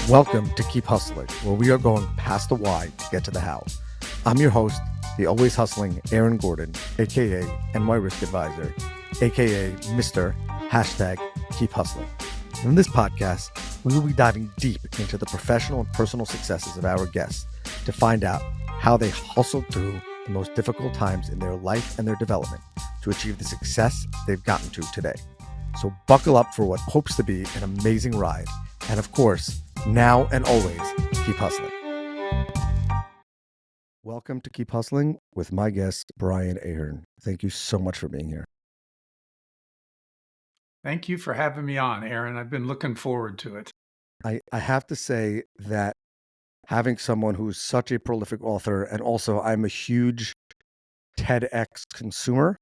Welcome to Keep Hustling, where we are going past the why to get to the how. I'm your host, the always hustling Aaron Gordon, aka NY Risk Advisor, aka Mr. Keep Hustling. In this podcast, we will be diving deep into the professional and personal successes of our guests to find out how they hustled through the most difficult times in their life and their development to achieve the success they've gotten to today. So buckle up for what hopes to be an amazing ride. And of course, now and always, keep hustling. Welcome to Keep Hustling with my guest, Brian Ahearn. Thank you so much for being here. Thank you for having me on, Aaron. I've been looking forward to it. I have to say that having someone who's such a prolific author, and also I'm a huge TEDx consumer,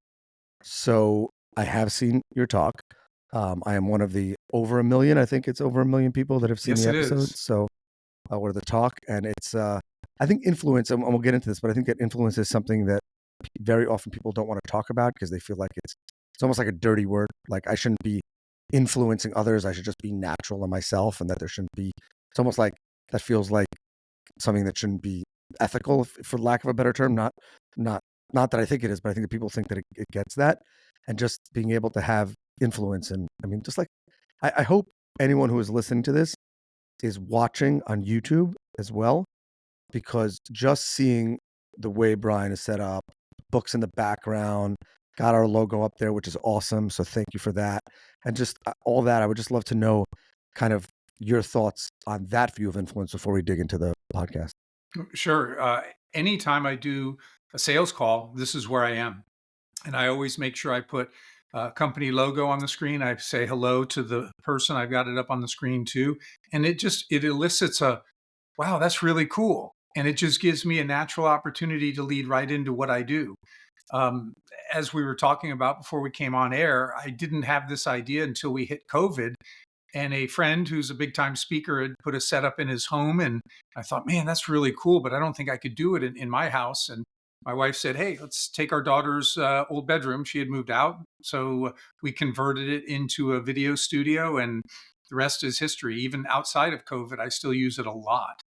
so I have seen your talk. I am one of the over a million, I think it's over a million people that have seen the episodes. So or the talk, and it's I think influence, and we'll get into this, but I think that influence is something that very often people don't want to talk about because they feel like it's almost like a dirty word. Like I shouldn't be influencing others. I should just be natural in myself, and that there shouldn't be. It's almost like that feels like something that shouldn't be ethical, for lack of a better term. Not that I think it is, but I think that people think that it gets that, and just being able to have influence. And I mean, just like I hope anyone who is listening to this is watching on YouTube as well, because just seeing the way Brian is set up, books in the background, got our logo up there, which is awesome. So thank you for that. And just all that, I would just love to know kind of your thoughts on that view of influence before we dig into the podcast. Sure. Anytime I do a sales call, this is where I am. And I always make sure I put a company logo on the screen. I say hello to the person. I've got it up on the screen too. And it elicits a, wow, that's really cool. And it just gives me a natural opportunity to lead right into what I do. As we were talking about before we came on air, I didn't have this idea until we hit COVID. And a friend who's a big time speaker had put a setup in his home. And I thought, man, that's really cool, but I don't think I could do it in my house. And my wife said, hey, let's take our daughter's old bedroom. She had moved out. So we converted it into a video studio, and the rest is history. Even outside of COVID, I still use it a lot.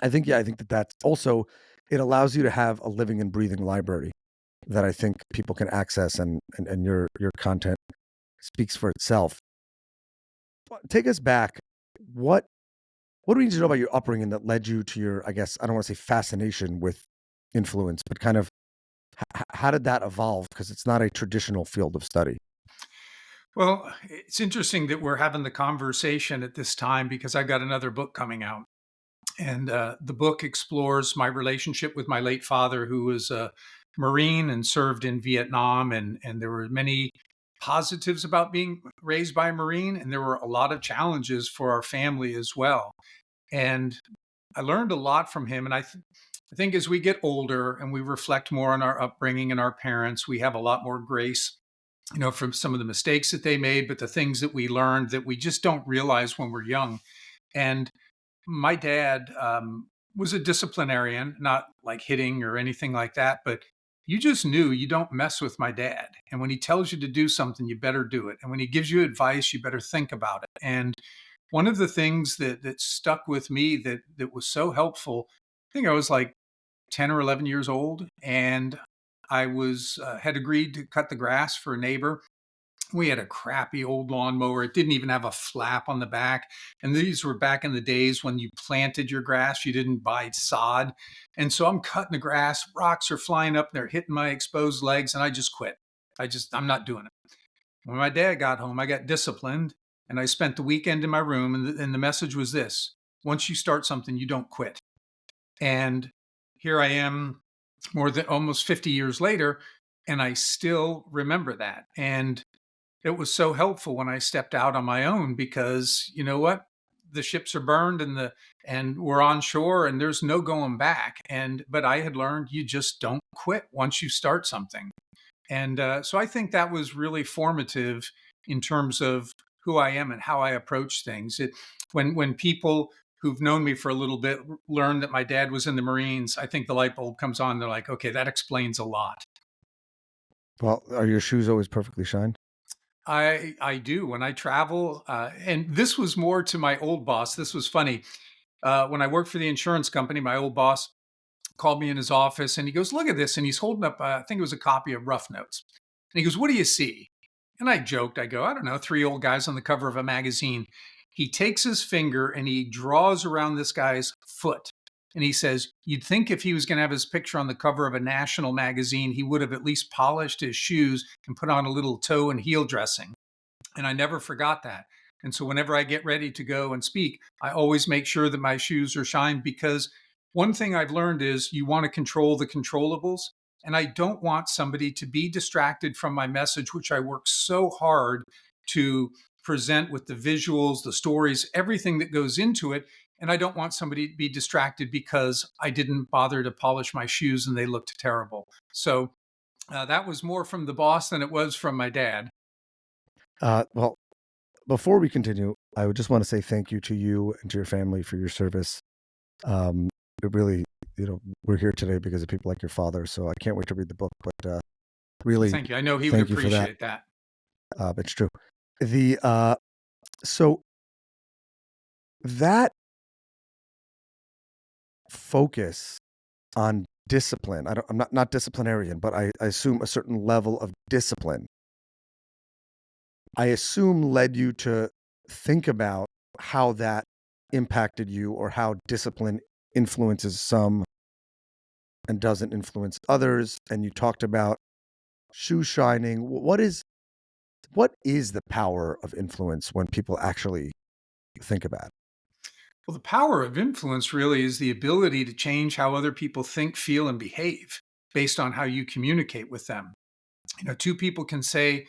I think that that's also, it allows you to have a living and breathing library that I think people can access, and your content speaks for itself. Take us back. What do we need to know about your upbringing that led you to your, I guess, I don't want to say fascination with influence, but kind of how did that evolve? Because it's not a traditional field of study. Well, it's interesting that we're having the conversation at this time because I've got another book coming out. And the book explores my relationship with my late father, who was a Marine and served in Vietnam. And there were many positives about being raised by a Marine, and there were a lot of challenges for our family as well. And I learned a lot from him. And I think as we get older and we reflect more on our upbringing and our parents, we have a lot more grace, from some of the mistakes that they made, but the things that we learned that we just don't realize when we're young. And my dad was a disciplinarian, not like hitting or anything like that, but you just knew you don't mess with my dad. And when he tells you to do something, you better do it. And when he gives you advice, you better think about it. And one of the things that stuck with me that was so helpful, I think I was like 10 or 11 years old, and I was had agreed to cut the grass for a neighbor. We had a crappy old lawnmower. It didn't even have a flap on the back. And these were back in the days when you planted your grass, you didn't buy sod. And so I'm cutting the grass, rocks are flying up, they're hitting my exposed legs, and I just quit. I'm not doing it. When my dad got home, I got disciplined, and I spent the weekend in my room. And the message was this: once you start something, you don't quit. And here I am more than almost 50 years later, and I still remember that. And it was so helpful when I stepped out on my own, because you know what? The ships are burned, and we're on shore, and there's no going back. But I had learned you just don't quit once you start something. And so I think that was really formative in terms of who I am and how I approach things. When people who've known me for a little bit learn that my dad was in the Marines, I think the light bulb comes on. They're like, okay, that explains a lot. Well, are your shoes always perfectly shined? I do when I travel, and this was more to my old boss. This was funny. When I worked for the insurance company, my old boss called me in his office and he goes, "Look at this." And he's holding up, I think it was a copy of Rough Notes. And he goes, "What do you see?" And I joked, I go, "I don't know, three old guys on the cover of a magazine." He takes his finger and he draws around this guy's foot. And he says, "You'd think if he was going to have his picture on the cover of a national magazine, he would have at least polished his shoes and put on a little toe and heel dressing." And I never forgot that. And so whenever I get ready to go and speak, I always make sure that my shoes are shined, because one thing I've learned is you want to control the controllables. And I don't want somebody to be distracted from my message, which I work so hard to present with the visuals, the stories, everything that goes into it. And I don't want somebody to be distracted because I didn't bother to polish my shoes and they looked terrible. So that was more from the boss than it was from my dad. Well, before we continue, I would just want to say thank you to you and to your family for your service. It really, we're here today because of people like your father. So I can't wait to read the book. But Well, really, thank you. I know he would thank you for that. appreciate that. It's true. The so that focus on discipline. I'm not disciplinarian, but I assume a certain level of discipline. I assume led you to think about how that impacted you, or how discipline influences some and doesn't influence others. And you talked about shoe shining. What is the power of influence when people actually think about it? Well, the power of influence really is the ability to change how other people think, feel, and behave based on how you communicate with them. Two people can say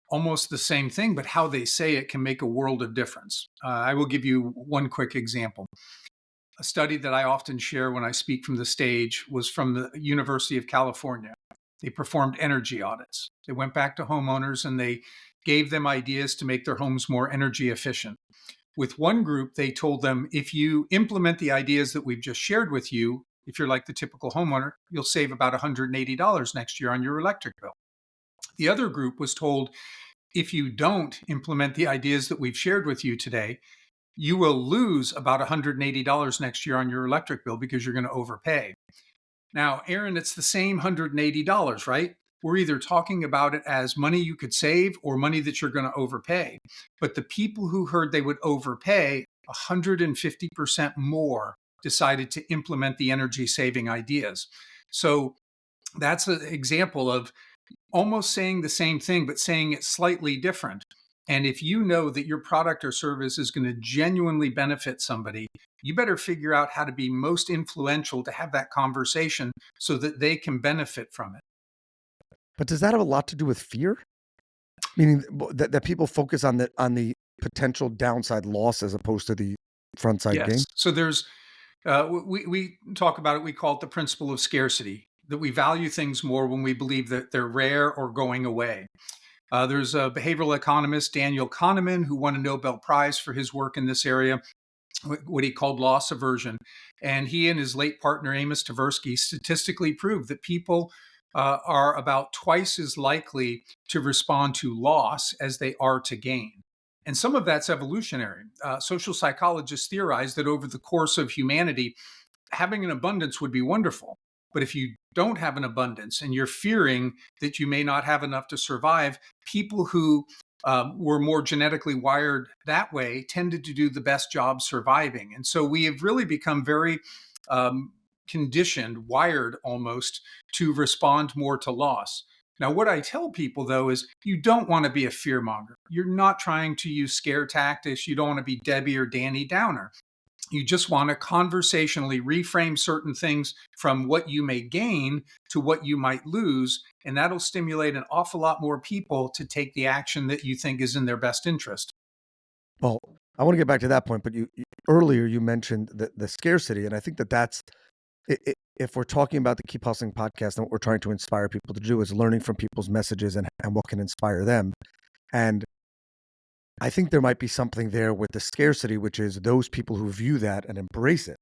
almost the same thing, but how they say it can make a world of difference. I will give you one quick example. A study that I often share when I speak from the stage was from the University of California. They performed energy audits. They went back to homeowners and they gave them ideas to make their homes more energy efficient. With one group, they told them, if you implement the ideas that we've just shared with you, if you're like the typical homeowner, you'll save about $180 next year on your electric bill. The other group was told, if you don't implement the ideas that we've shared with you today, you will lose about $180 next year on your electric bill because you're going to overpay. Now, Aaron, it's the same $180, right? We're either talking about it as money you could save or money that you're going to overpay. But the people who heard they would overpay 150% more decided to implement the energy saving ideas. So that's an example of almost saying the same thing, but saying it slightly different. And if you know that your product or service is going to genuinely benefit somebody, you better figure out how to be most influential to have that conversation so that they can benefit from it. But does that have a lot to do with fear? Meaning that people focus on the potential downside loss as opposed to the front side gain? Yes. So we talk about it, we call it the principle of scarcity, that we value things more when we believe that they're rare or going away. There's a behavioral economist, Daniel Kahneman, who won a Nobel Prize for his work in this area, what he called loss aversion. And he and his late partner, Amos Tversky, statistically proved that people are about twice as likely to respond to loss as they are to gain. And some of that's evolutionary. Social psychologists theorize that over the course of humanity, having an abundance would be wonderful. But if you don't have an abundance and you're fearing that you may not have enough to survive, people who were more genetically wired that way tended to do the best job surviving. And so we have really become very conditioned, wired almost, to respond more to loss. Now, what I tell people though is you don't want to be a fear monger. You're not trying to use scare tactics. You don't want to be Debbie or Danny Downer. You just want to conversationally reframe certain things from what you may gain to what you might lose. And that'll stimulate an awful lot more people to take the action that you think is in their best interest. Well, I want to get back to that point, but earlier you mentioned the scarcity, and I think that's if we're talking about the Keep Hustling podcast, and what we're trying to inspire people to do is learning from people's messages and what can inspire them. And I think there might be something there with the scarcity, which is those people who view that and embrace it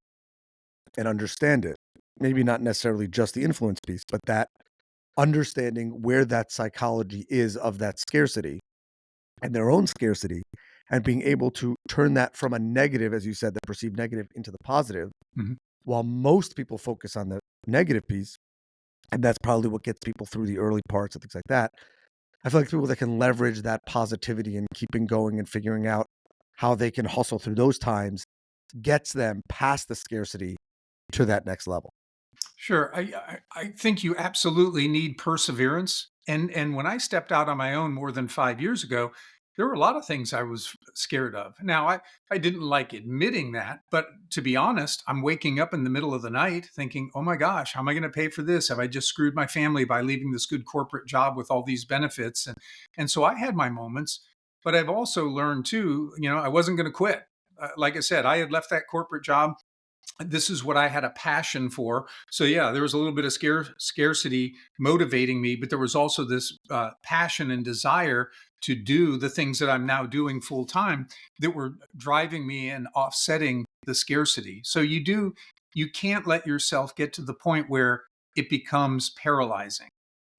and understand it. Maybe not necessarily just the influence piece, but that understanding where that psychology is of that scarcity and their own scarcity, and being able to turn that from a negative, as you said, the perceived negative, into the positive, Mhm. while most people focus on the negative piece, and that's probably what gets people through the early parts and things like that. I feel like people that can leverage that positivity and keeping going and figuring out how they can hustle through those times gets them past the scarcity to that next level. Sure. I think you absolutely need perseverance. And when I stepped out on my own more than 5 years ago, there were a lot of things I was scared of. Now, I didn't like admitting that, but to be honest, I'm waking up in the middle of the night thinking, oh my gosh, how am I going to pay for this? Have I just screwed my family by leaving this good corporate job with all these benefits? And so I had my moments, but I've also learned too, I wasn't going to quit. Like I said, I had left that corporate job. This is what I had a passion for. So yeah, there was a little bit of scarcity motivating me, but there was also this passion and desire to do the things that I'm now doing full time that were driving me and offsetting the scarcity. So you can't let yourself get to the point where it becomes paralyzing.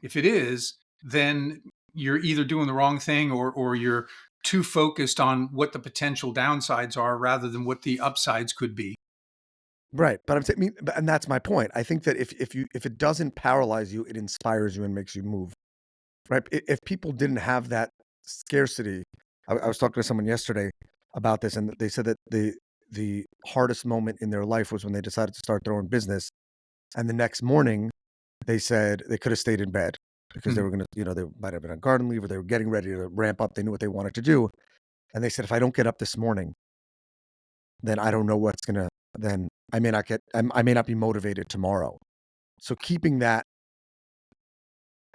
If it is, then you're either doing the wrong thing or you're too focused on what the potential downsides are rather than what the upsides could be. Right, but I'm saying, and that's my point. I think that if it doesn't paralyze you, it inspires you and makes you move. Right? If people didn't have that scarcity, I was talking to someone yesterday about this, and they said that the hardest moment in their life was when they decided to start their own business, and the next morning they said they could have stayed in bed because they Hmm. were gonna, they might have been on garden leave or they were getting ready to ramp up. They knew what they wanted to do, and they said if I don't get up this morning, then I don't know what's gonna. Then I may not be motivated tomorrow. So keeping that,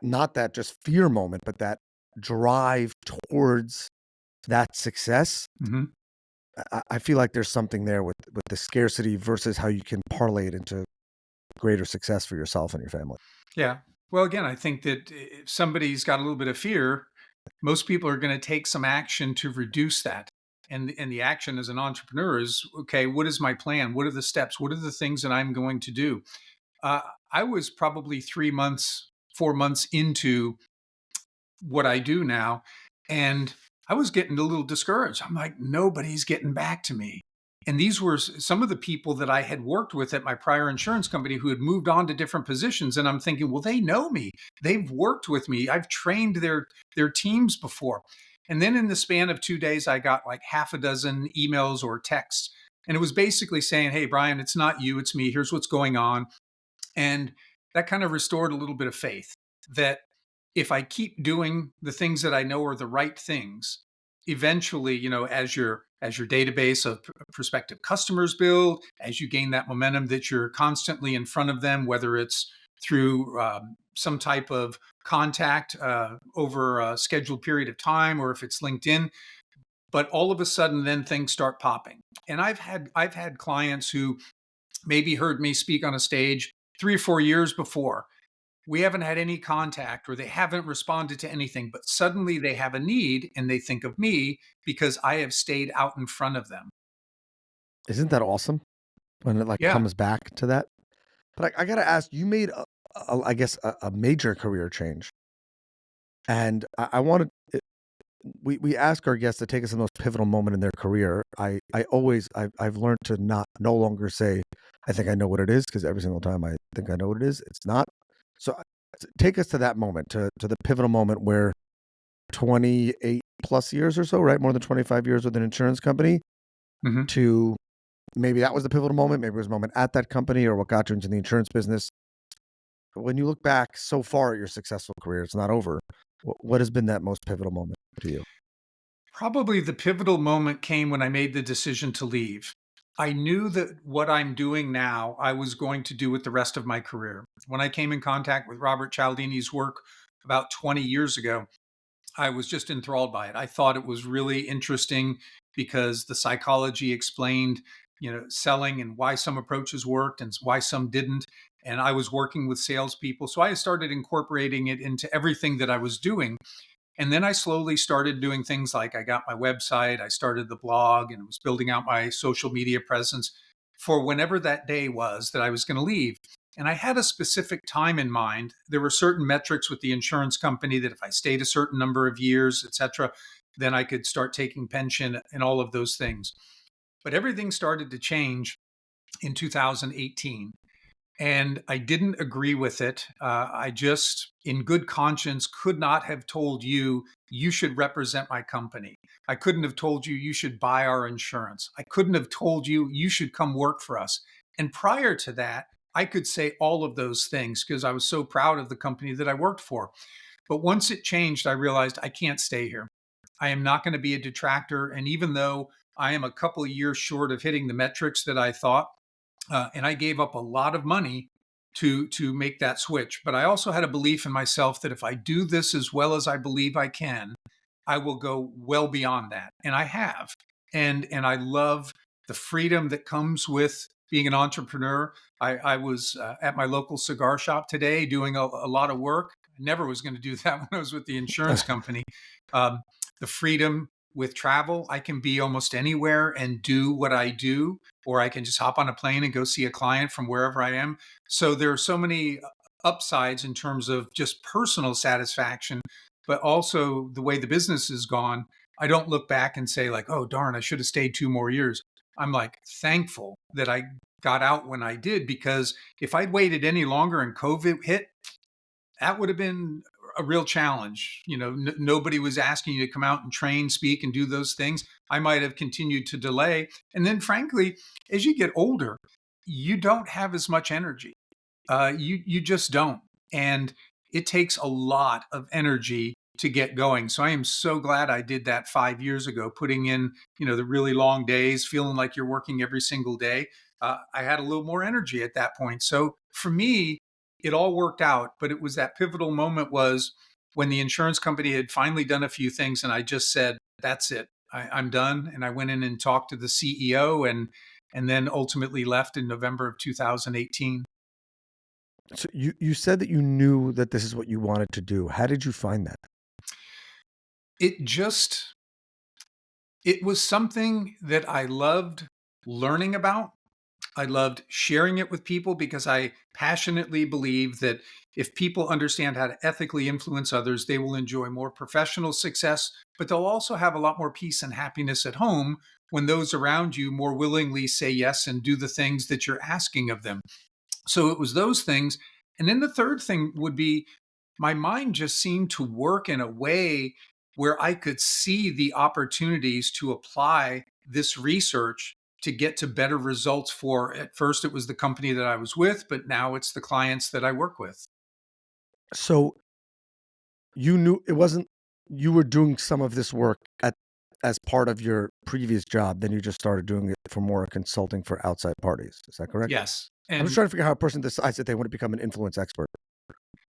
not that just fear moment, but that drive towards that success, Hmm. I feel like there's something there with the scarcity versus how you can parlay it into greater success for yourself and your family. Yeah. Well, again, I think that if somebody's got a little bit of fear, most people are going to take some action to reduce that. And the action as an entrepreneur is okay. What is my plan? What are the steps? What are the things that I'm going to do? Uh, I was probably 3 months, 4 months into what I do now. And I was getting a little discouraged. I'm like, nobody's getting back to me. And these were some of the people that I had worked with at my prior insurance company who had moved on to different positions. And I'm thinking, well, they know me. They've worked with me. I've trained their teams before. And then in the span of 2 days, I got like half a dozen emails or texts. And it was basically saying, hey, Brian, it's not you, it's me. Here's what's going on. And that kind of restored a little bit of faith that if I keep doing the things that I know are the right things, eventually, as your database of prospective customers build, as you gain that momentum that you're constantly in front of them, whether it's through some type of contact over a scheduled period of time, or if it's LinkedIn, but all of a sudden, then things start popping. And I've had clients who maybe heard me speak on a stage 3 or 4 years before. We haven't had any contact or they haven't responded to anything, but suddenly they have a need and they think of me because I have stayed out in front of them. Isn't that awesome when it like Yeah. comes back to that? But I gotta ask, you made I guess a major career change, and I wanted. We ask our guests to take us in the most pivotal moment in their career. I've learned to not no longer say I think I know what it is because every single time I think I know what it is, it's not. So take us to that moment, to the pivotal moment where 28 plus years or so, right? More than 25 years with an insurance company, Hmm. to maybe that was the pivotal moment, maybe it was a moment at that company or what got you into the insurance business. When you look back so far at your successful career, it's not over. What has been that most pivotal moment to you? Probably the pivotal moment came when I made the decision to leave. I knew that what I'm doing now, I was going to do with the rest of my career. When I came in contact with Robert Cialdini's work about 20 years ago, I was just enthralled by it. I thought it was really interesting because the psychology explained, selling and why some approaches worked and why some didn't. And I was working with salespeople. So I started incorporating it into everything that I was doing. And then I slowly started doing things like I got my website, I started the blog, and was building out my social media presence for whenever that day was that I was going to leave. And I had a specific time in mind. There were certain metrics with the insurance company that if I stayed a certain number of years, et cetera, then I could start taking pension and all of those things. But everything started to change in 2018. And I didn't agree with it. I just, in good conscience, could not have told you, you should represent my company. I couldn't have told you, you should buy our insurance. I couldn't have told you, you should come work for us. And prior to that, I could say all of those things because I was so proud of the company that I worked for. But once it changed, I realized I can't stay here. I am not going to be a detractor. And even though I am a couple of years short of hitting the metrics that I thought, and I gave up a lot of money to make that switch. But I also had a belief in myself that if I do this as well as I believe I can, I will go well beyond that, and I have. And I love the freedom that comes with being an entrepreneur. I was at my local cigar shop today doing a lot of work. I never was going to do that when I was with the insurance company. Um, the freedom with travel, I can be almost anywhere and do what I do, or I can just hop on a plane and go see a client from wherever I am. So there are so many upsides in terms of just personal satisfaction, but also the way the business has gone. I don't look back and say like, oh, darn, I should have stayed 2 more years. I'm like thankful that I got out when I did, because if I'd waited any longer and COVID hit, that would have been a real challenge. Nobody was asking you to come out and train, speak, and do those things. I might have continued to delay. And then, frankly, as you get older, you don't have as much energy. You just don't, and it takes a lot of energy to get going. So I am so glad I did that 5 years ago, putting in the really long days, feeling like you're working every single day. I had a little more energy at that point. So for me, it all worked out, but it was that pivotal moment was when the insurance company had finally done a few things, and I just said, "That's it, I'm done." And I went in and talked to the CEO, and then ultimately left in November of 2018. So you said that you knew that this is what you wanted to do. How did you find that? It was something that I loved learning about. I loved sharing it with people because I passionately believe that if people understand how to ethically influence others, they will enjoy more professional success, but they'll also have a lot more peace and happiness at home when those around you more willingly say yes and do the things that you're asking of them. So it was those things. And then the third thing would be my mind just seemed to work in a way where I could see the opportunities to apply this research to get to better results for, at first it was the company that I was with, but now it's the clients that I work with. So you knew it wasn't you were doing some of this work as part of your previous job, then you just started doing it for more consulting for outside parties. Is that correct? Yes. I'm just And trying to figure out how a person decides that they want to become an influence expert,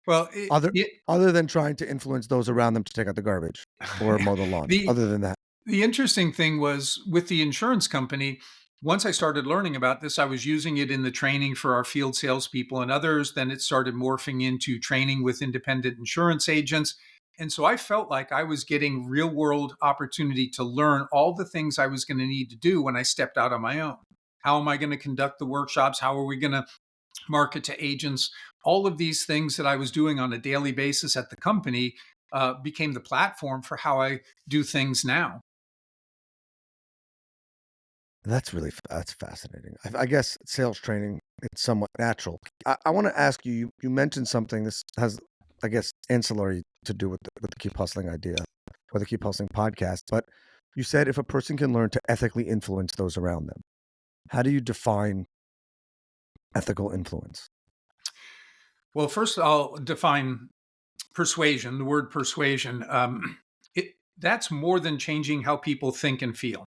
well, other other than trying to influence those around them to take out the garbage or mow the lawn. the Other than that, The interesting thing was with the insurance company, once I started learning about this, I was using it in the training for our field salespeople and others. Then it started morphing into training with independent insurance agents. And so I felt like I was getting real world opportunity to learn all the things I was going to need to do when I stepped out on my own. How am I going to conduct the workshops? How are we going to market to agents? All of these things that I was doing on a daily basis at the company became the platform for how I do things now. that's fascinating. I guess sales training, it's somewhat natural. I want to ask you, you mentioned something. This has, I guess, ancillary to do with the Keep Hustling idea or the Keep Hustling podcast. But you said if a person can learn to ethically influence those around them, how do you define ethical influence? Well, first I'll define persuasion, the word persuasion. That's more than changing how people think and feel,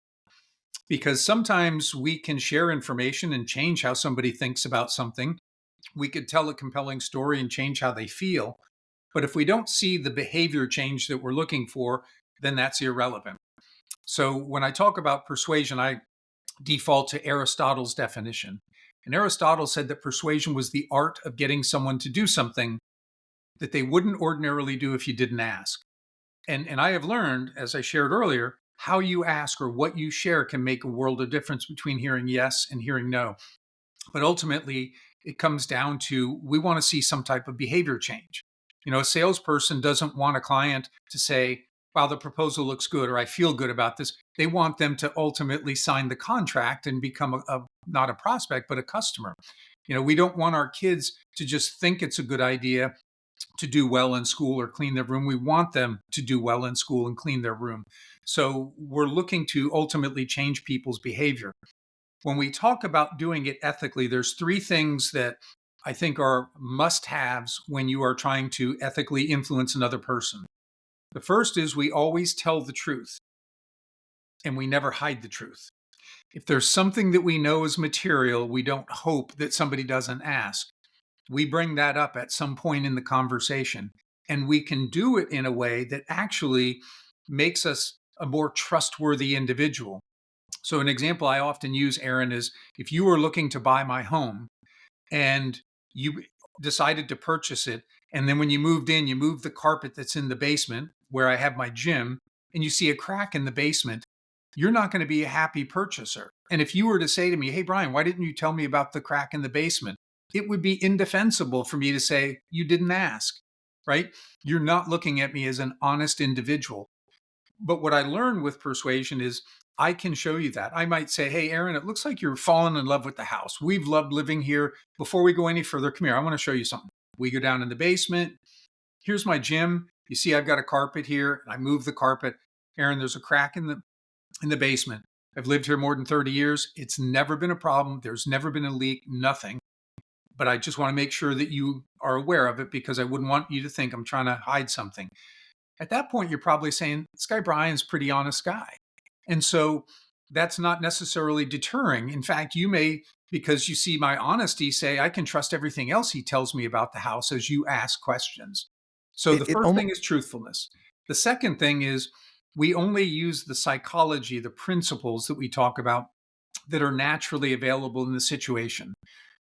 because sometimes we can share information and change how somebody thinks about something. We could tell a compelling story and change how they feel. But if we don't see the behavior change that we're looking for, then that's irrelevant. So when I talk about persuasion, I default to Aristotle's definition. And Aristotle said that persuasion was the art of getting someone to do something that they wouldn't ordinarily do if you didn't ask. And I have learned, as I shared earlier, how you ask or what you share can make a world of difference between hearing yes and hearing no. But ultimately, it comes down to we want to see some type of behavior change. A salesperson doesn't want a client to say, wow, the proposal looks good, or I feel good about this. They want them to ultimately sign the contract and become not a prospect, but a customer. We don't want our kids to just think it's a good idea to do well in school or clean their room. We want them to do well in school and clean their room. So we're looking to ultimately change people's behavior. When we talk about doing it ethically, there's three things that I think are must haves when you are trying to ethically influence another person. The first is we always tell the truth and we never hide the truth. If there's something that we know is material, we don't hope that somebody doesn't ask. We bring that up at some point in the conversation, and we can do it in a way that actually makes us a more trustworthy individual. So, an example I often use, Aaron, is if you were looking to buy my home and you decided to purchase it, and then when you moved in, you moved the carpet that's in the basement where I have my gym, and you see a crack in the basement, you're not going to be a happy purchaser. And if you were to say to me, hey, Brian, why didn't you tell me about the crack in the basement? It would be indefensible for me to say, you didn't ask, right? You're not looking at me as an honest individual. But what I learned with persuasion is I can show you that. I might say, hey, Aaron, it looks like you're falling in love with the house. We've loved living here. Before we go any further, come here. I want to show you something. We go down in the basement. Here's my gym. You see, I've got a carpet here, and I move the carpet. Aaron, there's a crack in the basement. I've lived here more than 30 years. It's never been a problem. There's never been a leak, nothing. But I just want to make sure that you are aware of it because I wouldn't want you to think I'm trying to hide something. At that point, you're probably saying, this guy Brian's a pretty honest guy. And so that's not necessarily deterring. In fact, you may, because you see my honesty, say, I can trust everything else he tells me about the house as you ask questions. So the It first almost thing is truthfulness. The second thing is we only use the psychology, the principles that we talk about that are naturally available in the situation.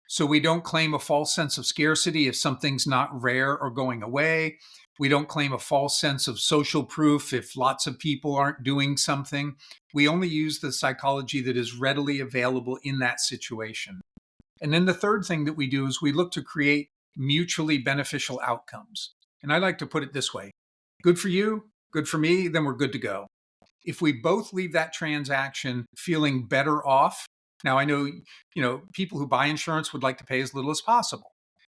So we don't claim a false sense of scarcity if something's not rare or going away. We don't claim a false sense of social proof if lots of people aren't doing something. We only use the psychology that is readily available in that situation. And then the third thing that we do is we look to create mutually beneficial outcomes. And I like to put it this way: good for you, good for me, then we're good to go. If we both leave that transaction feeling better off, now I know, people who buy insurance would like to pay as little as possible.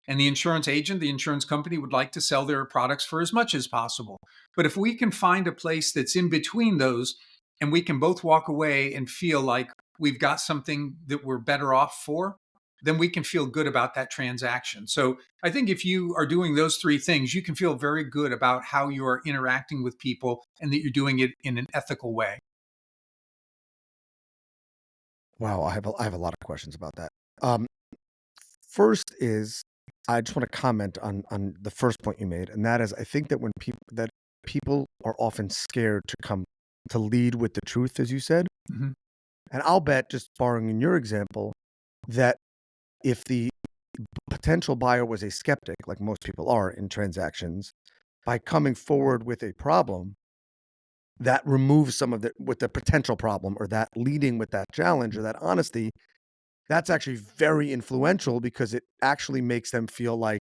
And the insurance agent, the insurance company would like to sell their products for as much as possible. But if we can find a place that's in between those and we can both walk away and feel like we've got something that we're better off for, then we can feel good about that transaction. So I think if you are doing those three things, you can feel very good about how you are interacting with people and that you're doing it in an ethical way. Wow, I have a lot of questions about that. Um, First is I just want to comment on the first point you made, and that is I think that when people are often scared to come to lead with the truth, as you said, Mhm. and I'll bet, just borrowing in your example, that if the potential buyer was a skeptic, like most people are in transactions, by coming forward with a problem, that removes some of the with the potential problem or that leading with that challenge or that honesty, that's actually very influential because it actually makes them feel like,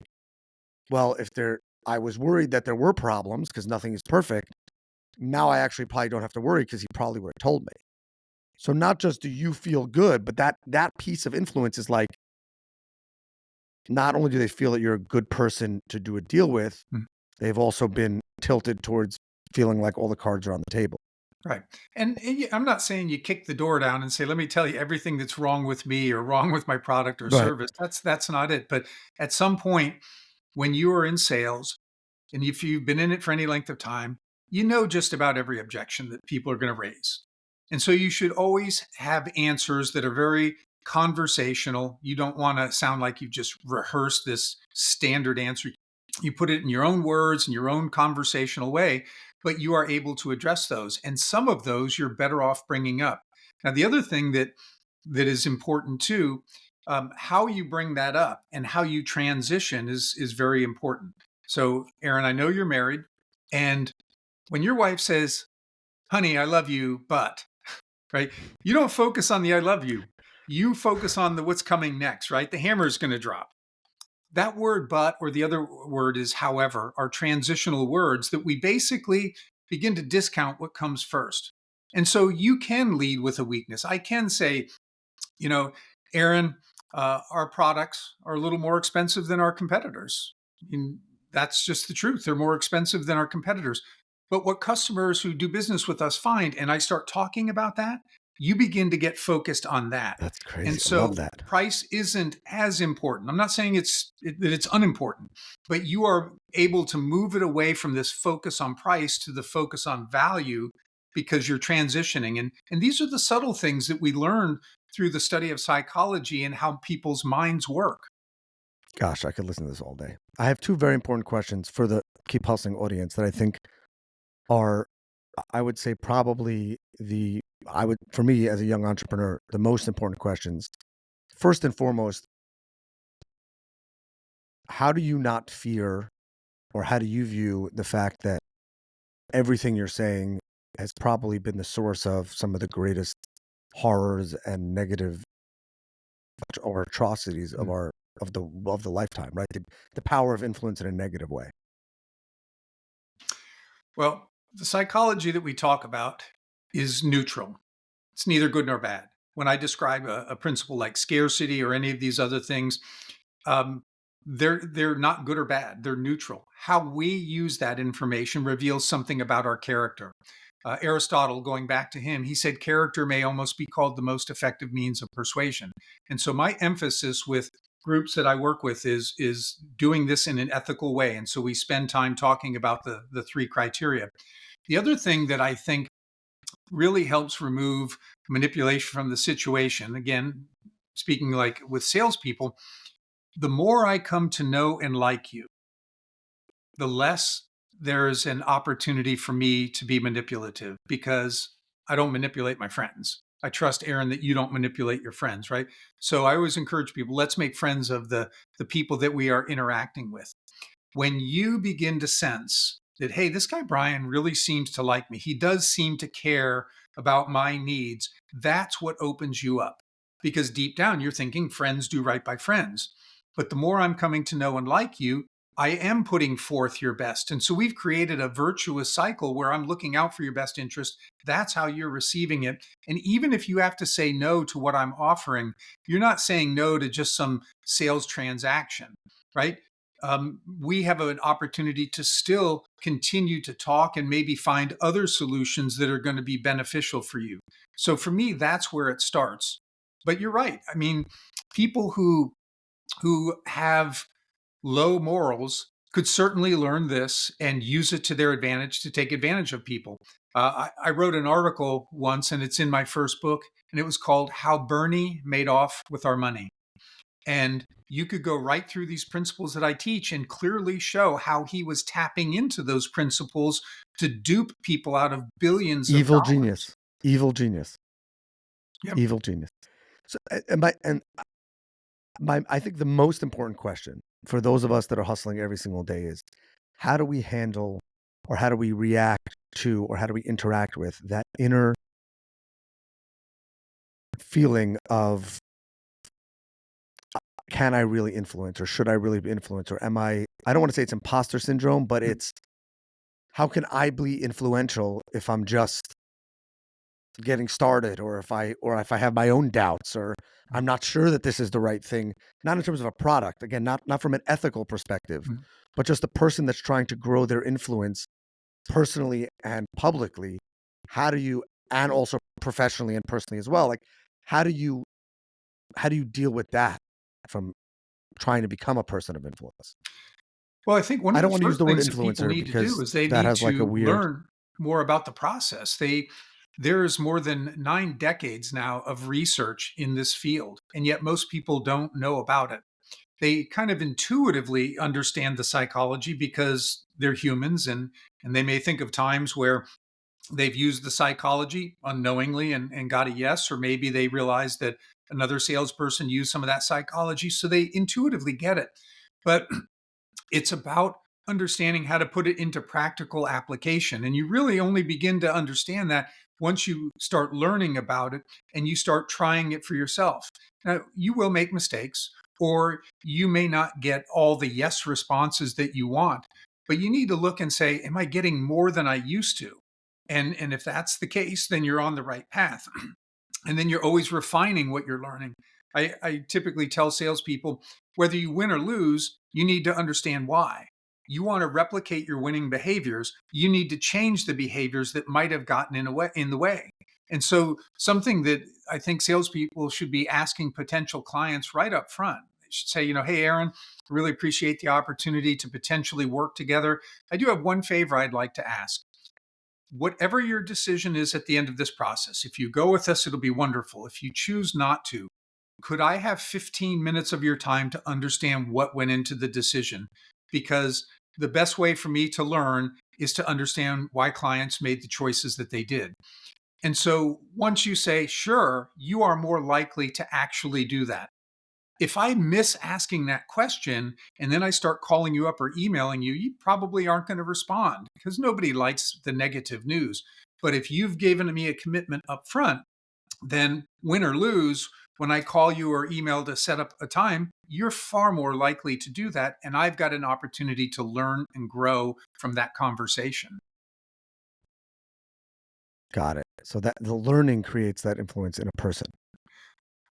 well, if there I was worried that there were problems because nothing is perfect. Now I actually probably don't have to worry because he probably would have told me. So not just do you feel good, but that piece of influence is like not only do they feel that you're a good person to do a deal with, Mm. they've also been tilted towards feeling like all the cards are on the table. Right. And I'm not saying you kick the door down and say, let me tell you everything that's wrong with me or wrong with my product or Right. service. That's not it. But at some point, when you are in sales, and if you've been in it for any length of time, you know just about every objection that people are going to raise. And so you should always have answers that are very conversational. You don't want to sound like you've just rehearsed this standard answer. You put it in your own words, in your own conversational way, but you are able to address those. And some of those you're better off bringing up. Now, the other thing that is important too, how you bring that up and how you transition is very important. So, Aaron, I know you're married, and when your wife says, "Honey, I love you, but," right? You don't focus on the "I love you." You focus on the what's coming next, right? The hammer is going to drop. That word "but" or the other word is "however" are transitional words that we basically begin to discount what comes first. And so you can lead with a weakness. I can say, you know, Aaron, our products are a little more expensive than our competitors. And that's just the truth. They're more expensive than our competitors. But what customers who do business with us find, and I start talking about that, you begin to get focused on that. That's crazy. And I love so that. price isn't as important. I'm not saying that it's unimportant, but you are able to move it away from this focus on price to the focus on value because you're transitioning. And these are the subtle things that we learn through the study of psychology and how people's minds work. Gosh, I could listen to this all day. I have two very important questions for the Keep Hustling audience that I think are, I would say, probably for me as a young entrepreneur, the most important questions. First and foremost, how do you not fear, or how do you view the fact that everything you're saying has probably been the source of some of the greatest horrors and negative or atrocities of Mm. the lifetime, right? The power of influence in a negative way. Well, the psychology that we talk about is neutral. It's neither good nor bad. When I describe a principle like scarcity or any of these other things, um, they're not good or bad. They're neutral. How we use that information reveals something about our character. Aristotle, going back to him, he said character may almost be called the most effective means of persuasion. And so my emphasis with groups that I work with is doing this in an ethical way. And so we spend time talking about the three criteria. The other thing that I think really helps remove manipulation from the situation, again, speaking like with salespeople, the more I come to know and like you, the less there's an opportunity for me to be manipulative because I don't manipulate my friends. I trust, Aaron, that you don't manipulate your friends, right? So I always encourage people, let's make friends of the people that we are interacting with. When you begin to sense that, hey, this guy Brian really seems to like me, he does seem to care about my needs, that's what opens you up. Because deep down, you're thinking friends do right by friends. But the more I'm coming to know and like you, I am putting forth your best. And so we've created a virtuous cycle where I'm looking out for your best interest. That's how you're receiving it. And even if you have to say no to what I'm offering, you're not saying no to just some sales transaction, right? We have an opportunity to still continue to talk and maybe find other solutions that are going to be beneficial for you. So for me, that's where it starts. But you're right. I mean, people who have low morals could certainly learn this and use it to their advantage to take advantage of people. I wrote an article once, and it's in my first book, and it was called "How Bernie Made Off with Our Money." And you could go right through these principles that I teach and clearly show how he was tapping into those principles to dupe people out of billions of Evil dollars. genius, evil genius, Yep. evil genius. So, I think the most important question for those of us that are hustling every single day is, how do we handle, or how do we react to, or how do we interact with that inner feeling of, can I really influence, or should I really be influenced, or I don't want to say it's imposter syndrome, but it's, how can I be influential if I'm just getting started, or if I have my own doubts, or I'm not sure that this is the right thing, not in terms of a product, again, not from an ethical perspective, Mhm. but just the person that's trying to grow their influence personally and publicly. How do you, and also professionally and personally as well, like, how do you deal with that from trying to become a person of influence? Well, I think one I of don't the want to use first the word things that people influencer need to do because is they that need has like a to weird, learn more about the process. There's more than 9 decades now of research in this field, and yet most people don't know about it. They kind of intuitively understand the psychology because they're humans, and they may think of times where they've used the psychology unknowingly and got a yes, or maybe they realized that another salesperson used some of that psychology, so they intuitively get it. But it's about understanding how to put it into practical application. And you really only begin to understand that once you start learning about it and you start trying it for yourself. Now, you will make mistakes, or you may not get all the yes responses that you want. But you need to look and say, am I getting more than I used to? And if that's the case, then you're on the right path. And then you're always refining what you're learning. I typically tell salespeople, whether you win or lose, you need to understand why. You want to replicate your winning behaviors, you need to change the behaviors that might have gotten in the way. And so, something that I think salespeople should be asking potential clients right up front. They should say, hey, Aaron, I really appreciate the opportunity to potentially work together. I do have one favor I'd like to ask. Whatever your decision is at the end of this process, if you go with us, it'll be wonderful. If you choose not to, could I have 15 minutes of your time to understand what went into the decision? Because the best way for me to learn is to understand why clients made the choices that they did. And so once you say, sure, you are more likely to actually do that. If I miss asking that question and then I start calling you up or emailing you, you probably aren't going to respond because nobody likes the negative news. But if you've given me a commitment up front, then win or lose, when I call you or email to set up a time, you're far more likely to do that. And I've got an opportunity to learn and grow from that conversation. Got it. So that the learning creates that influence in a person.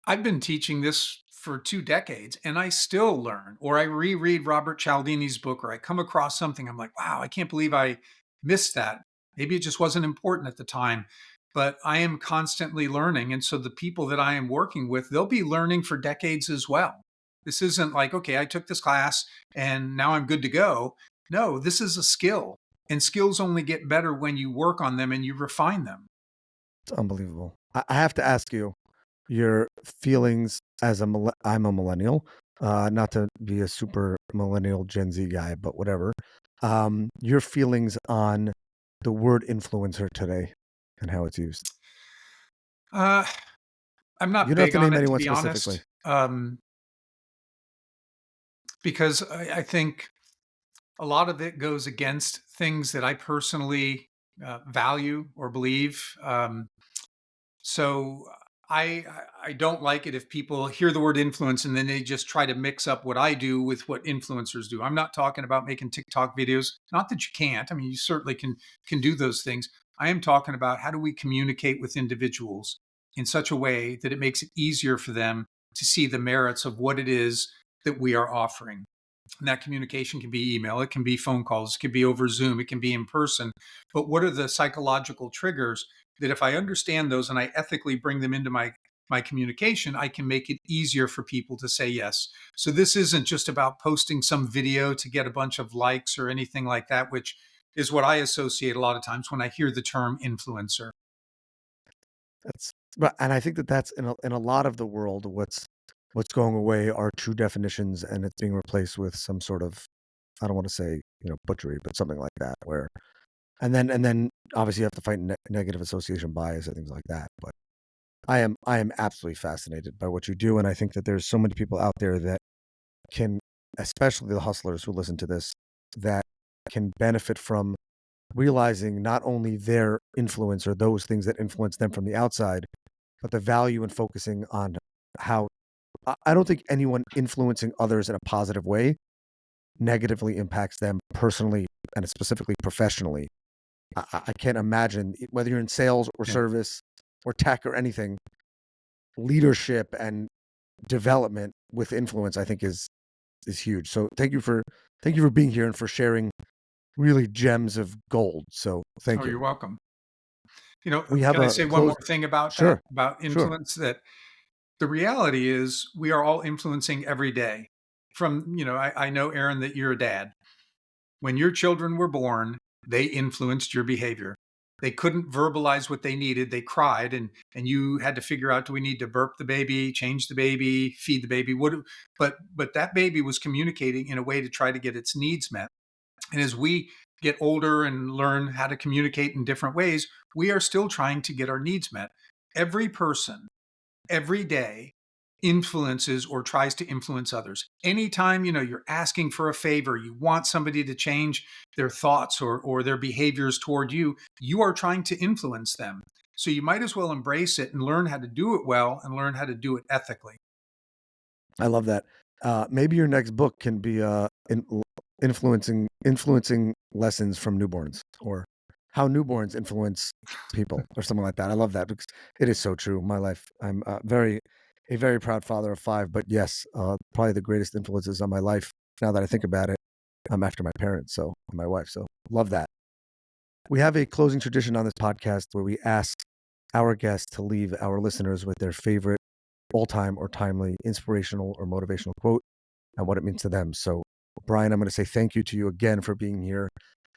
I've been teaching this for 2 decades and I still learn, or I reread Robert Cialdini's book, or I come across something. I'm like, wow, I can't believe I missed that. Maybe it just wasn't important at the time, but I am constantly learning. And so the people that I am working with, they'll be learning for decades as well. This isn't like, okay, I took this class and now I'm good to go. No, this is a skill, and skills only get better when you work on them and you refine them. It's unbelievable. I have to ask you your feelings as I'm a millennial, not to be a super millennial Gen Z guy, but whatever. Your feelings on the word influencer today and how it's used. Uh, I'm You not don't have big to on name it, to anyone be specifically. honest, because I think a lot of it goes against things that I personally value or believe. So I don't like it if people hear the word influence and then they just try to mix up what I do with what influencers do. I'm not talking about making TikTok videos. Not that you can't. I mean, you certainly can do those things. I am talking about how do we communicate with individuals in such a way that it makes it easier for them to see the merits of what it is that we are offering. And that communication can be email, it can be phone calls, it can be over Zoom, it can be in person. But what are the psychological triggers that if I understand those and I ethically bring them into my communication, I can make it easier for people to say yes. So this isn't just about posting some video to get a bunch of likes or anything like that, which is what I associate a lot of times when I hear the term influencer. That's but and I think that that's in a lot of the world what's going away are true definitions and it's being replaced with some sort of I don't want to say, butchery, but something like that where and then obviously you have to fight negative association bias and things like that. But I am absolutely fascinated by what you do, and I think that there's so many people out there that can, especially the hustlers who listen to this, that can benefit from realizing not only their influence or those things that influence them from the outside, but the value in focusing on how I don't think anyone influencing others in a positive way negatively impacts them personally and specifically professionally. I can't imagine whether you're in sales or Yeah. service or tech or anything, leadership and development with influence, I think is huge. So thank you for being here and for sharing really gems of gold. So Oh, thank you. you're welcome. We have Can I a say one close. more thing about that, Sure, about sure. influence? That the reality is we are all influencing every day. I know, Aaron, that you're a dad. When your children were born, they influenced your behavior. They couldn't verbalize what they needed. They cried, and you had to figure out, do we need to burp the baby, change the baby, feed the baby? But that baby was communicating in a way to try to get its needs met. And as we get older and learn how to communicate in different ways, we are still trying to get our needs met. Every person every day influences or tries to influence others. Anytime, you're asking for a favor, you want somebody to change their thoughts or their behaviors toward you, you are trying to influence them. So you might as well embrace it and learn how to do it well and learn how to do it ethically. I love that. Maybe your next book can be influencing influencing lessons from newborns, or how newborns influence people, or something like that. I love that because it is so true. My life, I'm a very proud father of 5, but yes, probably the greatest influences on my life, now that I think about it, I'm after my parents, so and my wife. So love that. We have a closing tradition on this podcast where we ask our guests to leave our listeners with their favorite all-time or timely inspirational or motivational quote and what it means to them. So, Brian, I'm going to say thank you to you again for being here.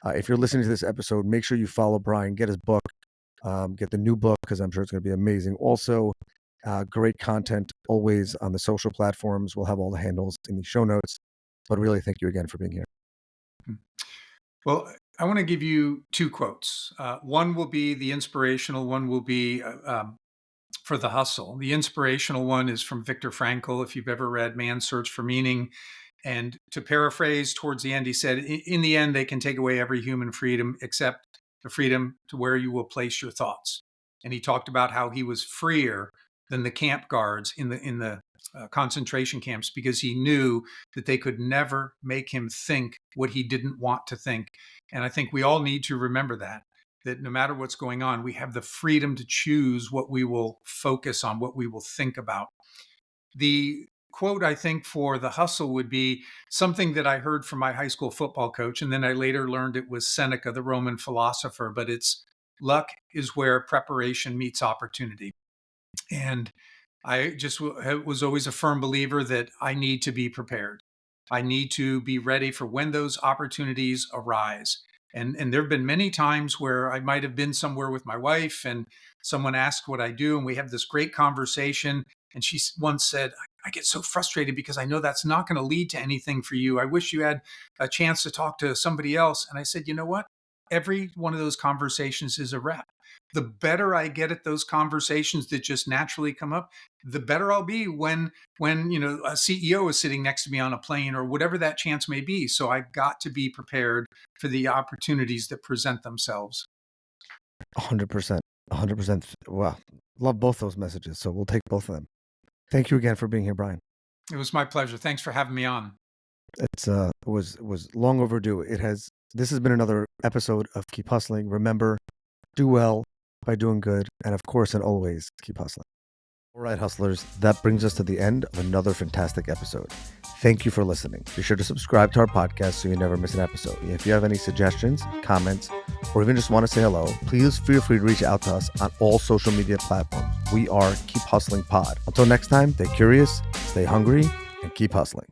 If you're listening to this episode, make sure you follow Brian, get his book, get the new book, because I'm sure it's going to be amazing. Also, great content always on the social platforms. We'll have all the handles in the show notes. But really, thank you again for being here. Well, I want to give you 2 quotes. One will be the inspirational, one will be for the hustle. The inspirational one is from Viktor Frankl. If you've ever read Man's Search for Meaning, and to paraphrase, towards the end, he said, in the end, they can take away every human freedom except the freedom to where you will place your thoughts. And he talked about how he was freer than the camp guards in the concentration camps, because he knew that they could never make him think what he didn't want to think. And I think we all need to remember that no matter what's going on, we have the freedom to choose what we will focus on, what we will think about. The quote, I think, for the hustle would be something that I heard from my high school football coach, and then I later learned it was Seneca, the Roman philosopher, but it's luck is where preparation meets opportunity. And I just was always a firm believer that I need to be prepared. I need to be ready for when those opportunities arise. And there have been many times where I might have been somewhere with my wife and someone asked what I do, and we have this great conversation. And she once said, I get so frustrated because I know that's not going to lead to anything for you. I wish you had a chance to talk to somebody else. And I said, you know what? Every one of those conversations is a rep. The better I get at those conversations that just naturally come up, the better I'll be when a CEO is sitting next to me on a plane or whatever that chance may be. So I've got to be prepared for the opportunities that present themselves. 100%. 100%. Wow. Love both those messages. So we'll take both of them. Thank you again for being here, Brian. It was my pleasure. Thanks for having me on. It was long overdue. This has been another episode of Keep Hustling. Remember, do well by doing good, and of course and always keep hustling. All right, hustlers, that brings us to the end of another fantastic episode. Thank you for listening. Be sure to subscribe to our podcast so you never miss an episode. If you have any suggestions, comments, or even just want to say hello, please feel free to reach out to us on all social media platforms. We are Keep Hustling Pod. Until next time, stay curious, stay hungry, and keep hustling.